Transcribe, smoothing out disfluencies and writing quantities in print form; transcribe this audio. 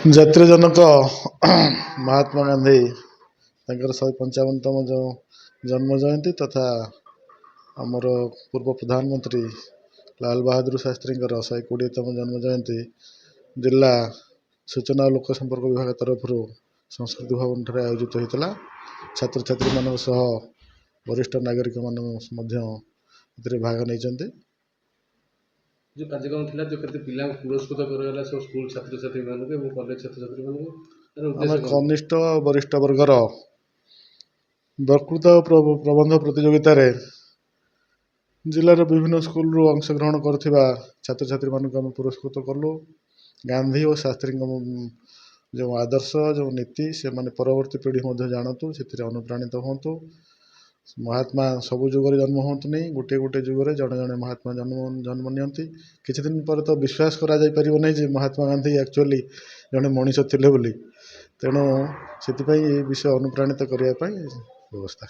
ଜାତିର ଜନକ ମହାତ୍ମା ଗାନ୍ଧୀ ତାଙ୍କର 155ତମ ଜନ୍ମ ଜୟନ୍ତୀ ତଥା ଆମର ପୂର୍ବ ପ୍ରଧାନମନ୍ତ୍ରୀ ଲାଲ ବାହାଦୁର ଶାସ୍ତ୍ରୀଙ୍କର 120ତମ ଜନ୍ମ ଜୟନ୍ତୀ ଜିଲ୍ଲା ସୂଚନା ଓ ଲୋକ ସମ୍ପର୍କ ବିଭାଗ ତରଫରୁ ସଂସ୍କୃତି ଭବନଠାରେ ଆୟୋଜିତ ହୋଇଥିଲା। ଛାତ୍ରଛାତ୍ରୀମାନଙ୍କ ସହ ବରିଷ୍ଠ ନାଗରିକମାନେ ମଧ୍ୟ ଏଥିରେ ଭାଗ ନେଇଛନ୍ତି। जो कार्यक्रम थिला जो केते पिला पुरस्कृत करगला सब स्कूल छात्र-छात्री मानके एवं कॉलेज छात्र-छात्री मानके ଆମେ କନିଷ୍ଠ ଓ ବରିଷ୍ଠ ବର୍ଗର ବକ୍ତୃତା ଓ ପ୍ରବନ୍ଧ ପ୍ରତିଯୋଗିତାରେ ଜିଲ୍ଲାର ବିଭିନ୍ନ ସ୍କୁଲରୁ ଅଂଶଗ୍ରହଣ କରୁଥିବା ଛାତ୍ରଛାତ୍ରୀମାନଙ୍କୁ ଆମେ ପୁରସ୍କୃତ କଲୁ। ଗାନ୍ଧୀ ଓ ଶାସ୍ତ୍ରୀଙ୍କ ଯେଉଁ ଆଦର୍ଶ ଯେଉଁ ନୀତି ସେମାନେ ପରବର୍ତ୍ତୀ ପିଢ଼ି ମଧ୍ୟ ଜାଣନ୍ତୁ, ସେଥିରେ ଅନୁପ୍ରାଣିତ ହୁଅନ୍ତୁ। ମହାତ୍ମା ସବୁ ଯୁଗରେ ଜନ୍ମ ହୁଅନ୍ତୁନି, ଗୋଟିଏ ଗୋଟିଏ ଯୁଗରେ ଜଣେ ଜଣେ ମହାତ୍ମା ଜନ୍ମ ନିଅନ୍ତି। କିଛି ଦିନ ପରେ ତ ବିଶ୍ୱାସ କରାଯାଇପାରିବ ନାହିଁ ଯେ ମହାତ୍ମା ଗାନ୍ଧୀ ଆକ୍ଚୁଆଲି ଜଣେ ମଣିଷ ଥିଲେ ବୋଲି। ତେଣୁ ସେଥିପାଇଁ ଏ ବିଷୟ ଅନୁପ୍ରାଣିତ କରିବା ପାଇଁ ବ୍ୟବସ୍ଥା।